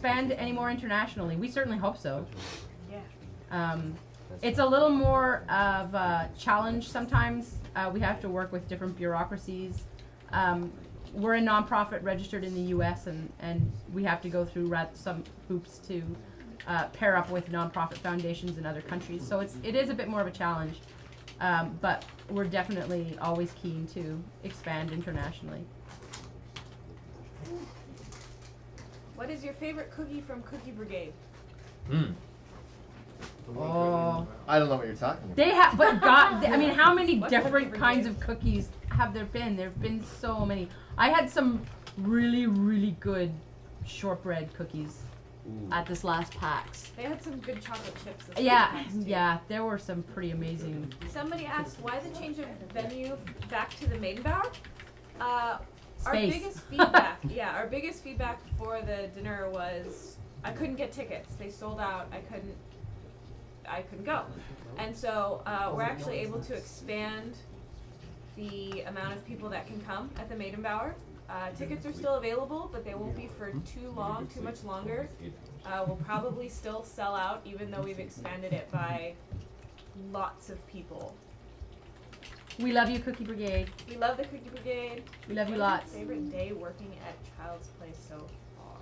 expand any more internationally. We certainly hope so. Yeah. It's a little more of a challenge sometimes. We have to work with different bureaucracies. We're a nonprofit registered in the U.S. and we have to go through some hoops to pair up with nonprofit foundations in other countries. So it is a bit more of a challenge, but we're definitely always keen to expand internationally. What is your favorite cookie from Cookie Brigade? Oh, I don't know what you're talking about. they have, but God, I mean, how many different kinds of cookies have there been? There've been so many. I had some really, really good shortbread cookies at this last PAX. They had some good chocolate chips. Yeah, there were some pretty amazing. Somebody asked why the change of venue back to the Maidenbauer. Our biggest feedback, our biggest feedback for the dinner was I couldn't get tickets. They sold out. I couldn't go, and so we're actually able to expand the amount of people that can come at the Maidenbauer. Tickets are still available, but they won't be for too much longer. We'll probably still sell out, even though we've expanded it by lots of people. We love you, Cookie Brigade. We love the Cookie Brigade. We love you What's lots. your favorite day working at Child's Play so far?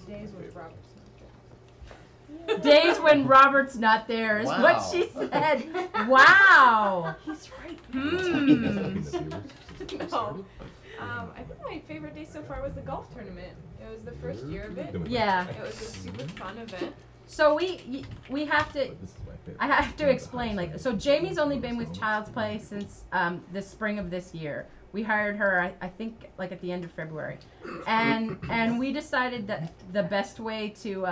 Days with Robert's not there. Days when Robert's not there is what she said. Wow. He's right. No. I think my favorite day so far was the golf tournament. It was the first year of it. Yeah. It was a super fun event. So we have to. I have to explain. Like, so Jamie's only been with Child's Play since the spring of this year. We hired her, I think, like at the end of February, and we decided that the best way to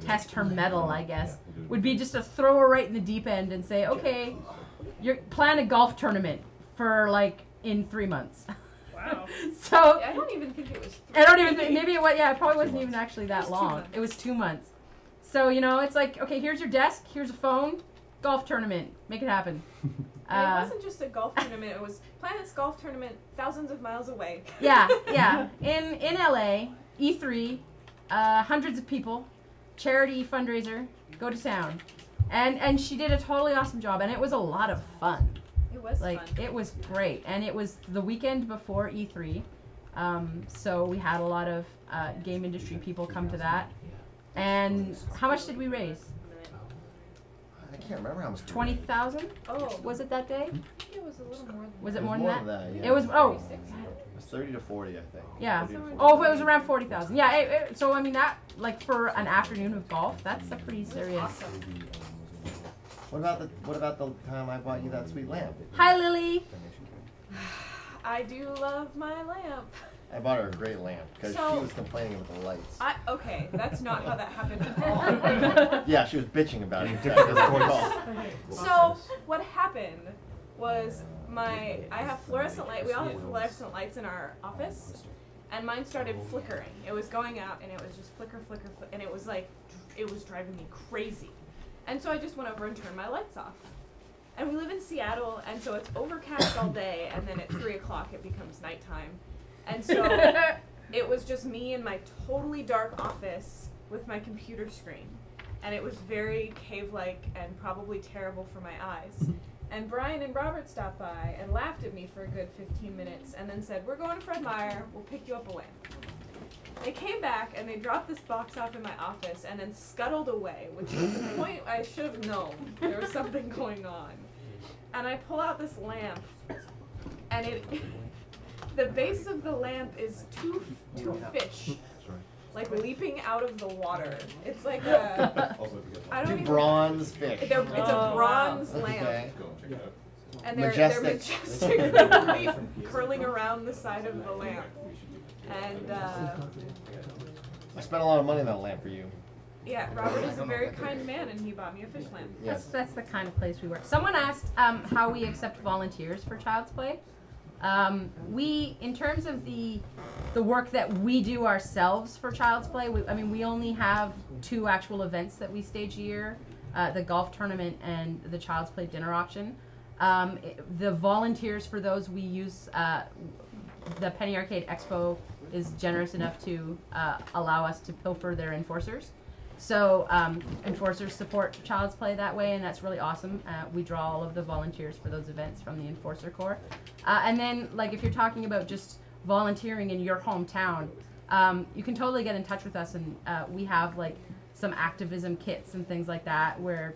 test her mettle, I guess, would be just to throw her right in the deep end and say, okay, you're plan a golf tournament for like in 3 months. Wow. So I don't even think it was. I don't even think maybe it was. Yeah, it probably wasn't even actually that long. It was 2 months. So you know, it's like, okay, here's your desk, here's a phone, golf tournament, make it happen. And it wasn't just a golf tournament. It was Planet's golf tournament, thousands of miles away. Yeah. In LA, E3, hundreds of people, charity fundraiser, go to town, and she did a totally awesome job, and it was a lot of fun. It was fun. It was great, and it was the weekend before E3, so we had a lot of game industry people come to that. And how much did we raise? I can't remember how much. 20,000? Oh, Was it that day? I think it was a little more than Was that. it more than that? Yeah. It was. Oh, It was 30 to 40, I think. yeah. 30 to 40. Oh, if it was around 40,000. Yeah. So I mean that, like, for an afternoon of golf, that's a pretty serious. Awesome. What about the time I bought you that sweet lamp? Hi, Lily. I do love my lamp. I bought her a great lamp because So- she was complaining about the lights. Okay, that's not how that happened at all. Yeah, she was bitching about it. So what happened was I have fluorescent light. We all have fluorescent lights in our office, and mine started flickering. It was going out, and it was just flicker, and it was like it was driving me crazy. And so I just went over and turned my lights off. And we live in Seattle, and so it's overcast all day, and then at 3 o'clock it becomes nighttime. And so it was just me in my totally dark office with my computer screen. And it was very cave-like and probably terrible for my eyes. And Brian and Robert stopped by and laughed at me for a good 15 minutes and then said, "We're going to Fred Meyer, we'll pick you up a lamp." They came back and they dropped this box off in my office and then scuttled away, which is the point I should have known there was something going on. And I pull out this lamp, and the base of the lamp is two fish, like leaping out of the water. It's like Two bronze fish. It's a bronze lamp. Okay. And they're majestically curling around the side of the lamp. And I spent a lot of money on that lamp for you. yeah, Robert is a very kind man, and he bought me a fish lamp. Yes. That's the kind of place we work. Someone asked how we accept volunteers for Child's Play. We, in terms of the work that we do ourselves for Child's Play, we only have 2 actual events that we stage a year, the golf tournament and the Child's Play dinner auction. The volunteers for those we use the Penny Arcade Expo is generous enough to allow us to pilfer their enforcers. So enforcers support Child's Play that way, and that's really awesome. We draw all of the volunteers for those events from the Enforcer Corps. And then, like, if you're talking about just volunteering in your hometown, you can totally get in touch with us, and we have, like, some activism kits and things like that, where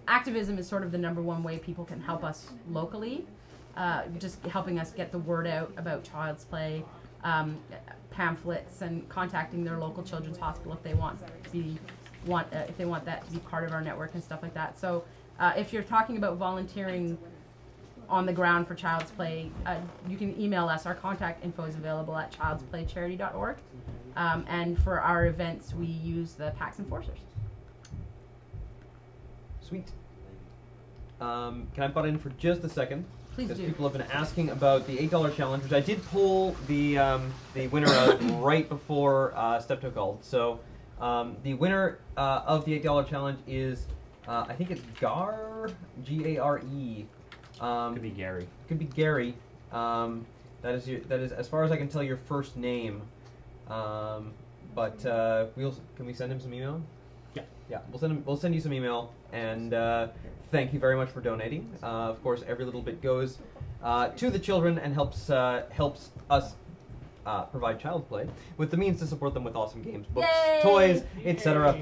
activism is sort of the #1 way people can help us locally, just helping us get the word out about Child's Play, pamphlets, and contacting their local children's hospital if they want if they want that to be part of our network and stuff like that. So if you're talking about volunteering on the ground for Child's Play, you can email us. Our contact info is available at childsplaycharity.org. And for our events, we use the PAX Enforcers. Sweet. Can I butt in for just a second? Please do. Because people have been asking about the $8 challenge, which I did pull the winner of right before Steptoe called. So the winner of the $8 challenge is, I think it's Gar, G-A-R-E. Could be Gary. Could be Gary. That is, as far as I can tell, your first name. But can we send him some email? Yeah. Yeah, we'll send you some email, and thank you very much for donating. Of course, every little bit goes to the children and helps us provide Child's Play with the means to support them with awesome games, books, Yay! toys, etc.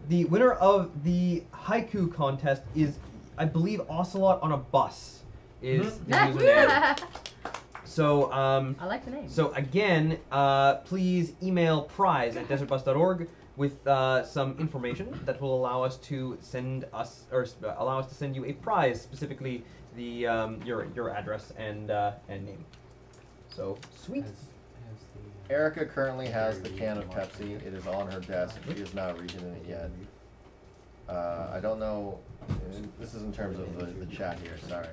The winner of the haiku contest is, I believe, Ocelot on a Bus is the username. So, I like the name. So again, please email prize@desertbus.org with some information that will allow us to send you a prize, specifically the your address and name. So sweet. Erica currently has the can of Pepsi. It is on her desk. She is not reaching it yet. I don't know. This is in terms of the chat here. Sorry.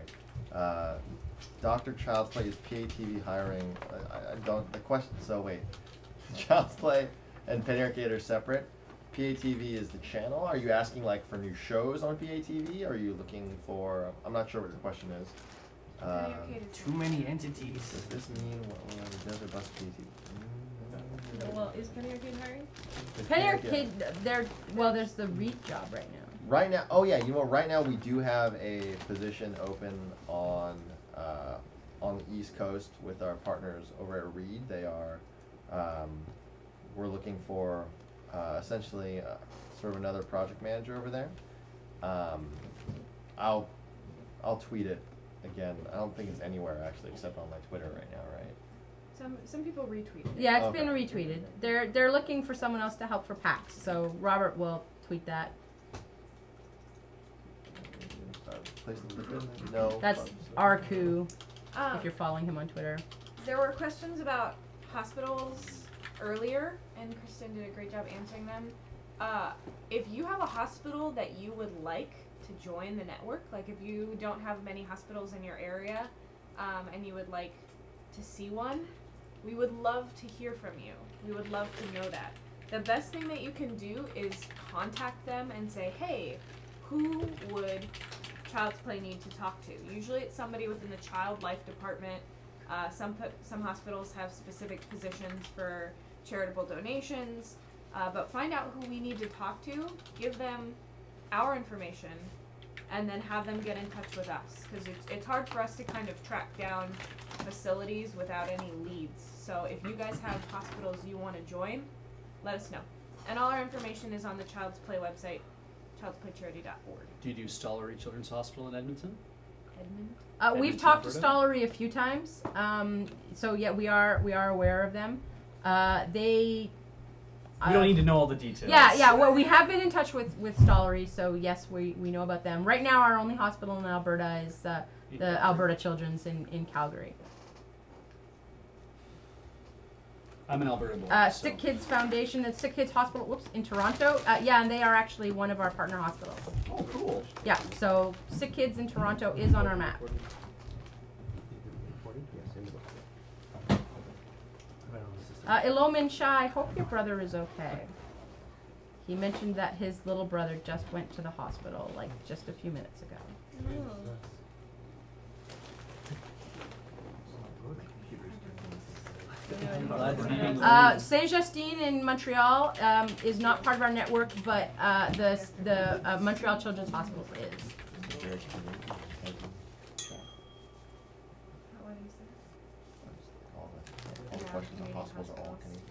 Dr. Child's Play is PATV hiring. I don't. The question. So wait. Child's Play and Penny Arcade are separate. PATV is the channel. Are you asking like for new shows on PATV? Are you looking for? I'm not sure what the question is. Too many entities. Does this mean what Desert Bus PATV? Well, is Penny Arcade hiring? Penny Arcade, there's the REIT job right now. Right now, oh yeah, you know, right now we do have a position open on the East Coast with our partners over at Reed. They are, we're looking for essentially sort of another project manager over there. I'll tweet it again. I don't think it's anywhere actually except on my Twitter right now, right? Some people retweet it. Yeah, it's been retweeted. They're looking for someone else to help for PAX, so Robert will tweet that. Place to look in? No. That's Arku, if you're following him on Twitter. There were questions about hospitals earlier, and Kristen did a great job answering them. If you have a hospital that you would like to join the network, like if you don't have many hospitals in your area, and you would like to see one, we would love to hear from you. We would love to know that. The best thing that you can do is contact them and say, hey, who would Child's Play need to talk to? Usually it's somebody within the child life department. Some hospitals have specific positions for charitable donations, but find out who we need to talk to, give them our information, and then have them get in touch with us, because it's hard for us to kind of track down facilities without any leads. So if you guys have hospitals you want to join, let us know. And all our information is on the Child's Play website, childsplaycharity.org. Do you do Stollery Children's Hospital in Edmonton? We've talked to Stollery a few times, so yeah, we are aware of them. We don't need to know all the details. Yeah. Well, we have been in touch with Stollery, so yes, we know about them. Right now, our only hospital in Alberta is the Alberta Children's in Calgary. I'm in Alberta. Sick Kids Foundation, the Sick Kids Hospital, in Toronto. Yeah, and they are actually one of our partner hospitals. Oh, cool. Yeah, so Sick Kids in Toronto is on our map. Ilomin Shai, hope your brother is okay. He mentioned that his little brother just went to the hospital, like, just a few minutes ago. doing? Glad to be on the lead. Saint Justine in Montreal is not part of our network, but the Montreal Children's Hospital is. What do you say? All the questions on hospitals are all Canadian.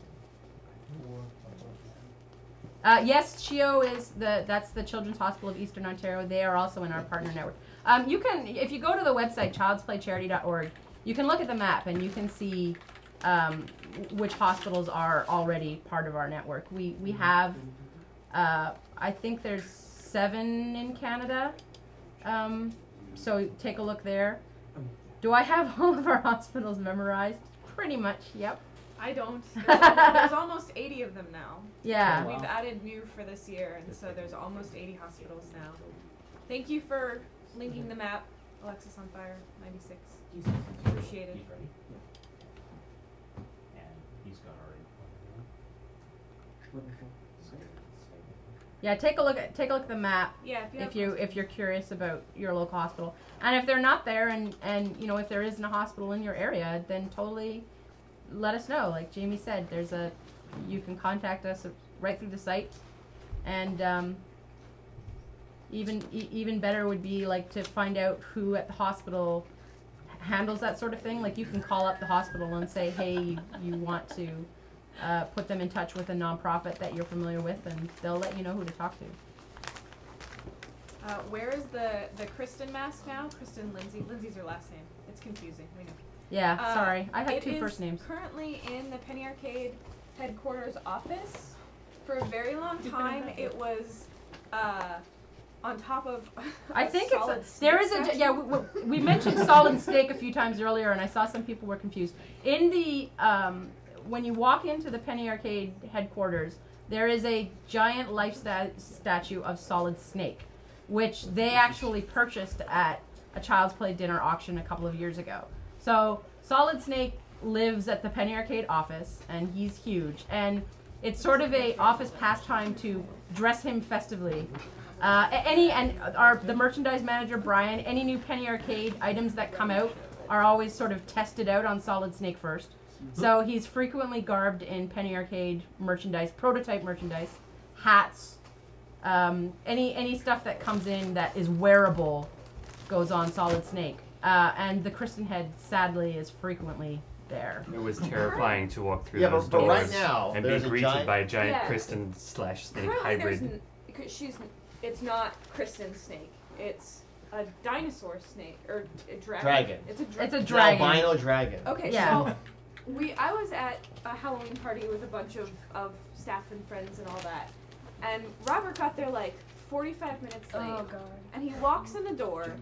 Yes, CHIO is that's the Children's Hospital of Eastern Ontario. They are also in our partner network. You can, if you go to the website childsplaycharity.org, you can look at the map and you can see which hospitals are already part of our network. We have, I think there's 7 in Canada. So take a look there. Do I have all of our hospitals memorized? Pretty much, yep. I don't. There's almost 80 of them now. Yeah. We've added new for this year, and so there's almost 80 hospitals now. Thank you for linking the map, Alexis on Fire 96. Appreciated. He's ready. And he's got already. Yeah, take a look at the map. Yeah, if you're curious about your local hospital, and if they're not there, and you know if there isn't a hospital in your area, then totally let us know. Like Jamie said, you can contact us right through the site, and even better would be like to find out who at the hospital handles that sort of thing. Like you can call up the hospital and say, hey, you want to put them in touch with a nonprofit that you're familiar with, and they'll let you know who to talk to. Where is the Kristen mask now? Kristen Lindsay. Lindsay's her last name. It's confusing. We know. Yeah, sorry. I have 2 first names. It is currently in the Penny Arcade headquarters office. For a very long time, it was on top of I think there is a yeah. We mentioned solid snake a few times earlier, and I saw some people were confused. In the when you walk into the Penny Arcade headquarters, there is a giant life statue of Solid Snake, which they actually purchased at a Child's Play dinner auction a couple of years ago. So Solid Snake lives at the Penny Arcade office, and he's huge. And it's sort of a office pastime to dress him festively. The merchandise manager, Brian, any new Penny Arcade items that come out are always sort of tested out on Solid Snake first. So he's frequently garbed in Penny Arcade merchandise, prototype merchandise, hats, any stuff that comes in that is wearable goes on Solid Snake. And the Kristen head, sadly, is frequently there. It was terrifying to walk through Yeah, those but doors right now, and be there's a greeted giant- by a giant Yeah. Kristen/snake Currently, hybrid. it's not Kristen Snake. It's a dinosaur snake or a dragon. Dragon. It's a It's a An dragon. albino dragon. Okay, Yeah. so I was at a Halloween party with a bunch of staff and friends and all that, and Robert got there like 45 minutes late. Oh, God. And he walks in the door,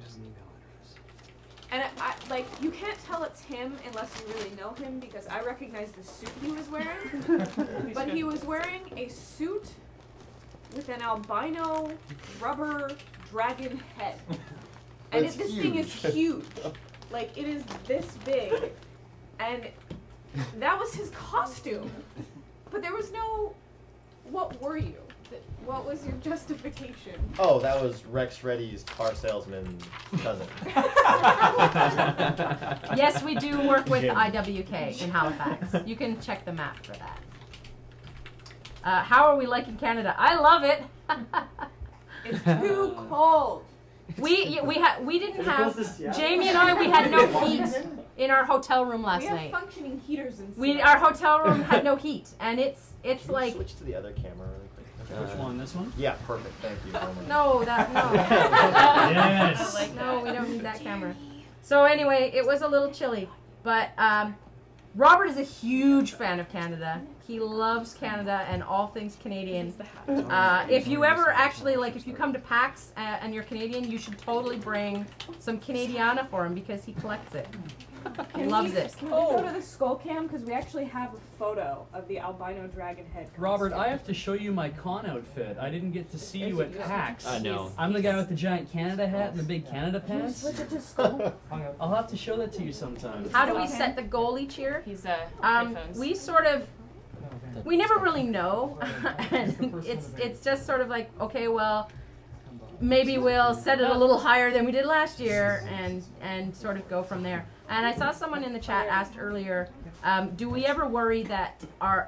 and I like you can't tell it's him unless you really know him because I recognize the suit he was wearing, but he was wearing a suit with an albino rubber dragon head, and That's this thing is huge, like it is this big, and that was his costume, but there was no. What were you? What was your justification? Oh, that was Rex Reddy's car salesman cousin. Yes, we do work with IWK in Halifax. You can check the map for that. How are we liking Canada? I love it. It's too cold. We didn't have Jamie and I. We had no heat in our hotel room last We have night. functioning heaters in Our hotel room had no heat, and it's Can you like switch to the other camera really quick? Which one? This one? Yeah, perfect. Thank you. no. Yes. No, we don't need that camera. So anyway, it was a little chilly, but Robert is a huge fan of Canada. He loves Canada and all things Canadian. If you ever actually, like, if you come to PAX and you're Canadian, you should totally bring some Canadiana for him because he collects it. He loves it. Can we go to the skull cam? Because we actually have a photo of the albino dragon head. Robert, I have to show you my con outfit. I didn't get to see you at PAX. No. I'm the guy with the giant Canada hat and the big Canada pants. I'll have to show that to you sometime. How do we set the goalie cheer? He's headphones. We never really know. And it's just sort of like, okay, well, maybe we'll set it a little higher than we did last year and sort of go from there. And I saw someone in the chat asked earlier, do we ever worry that our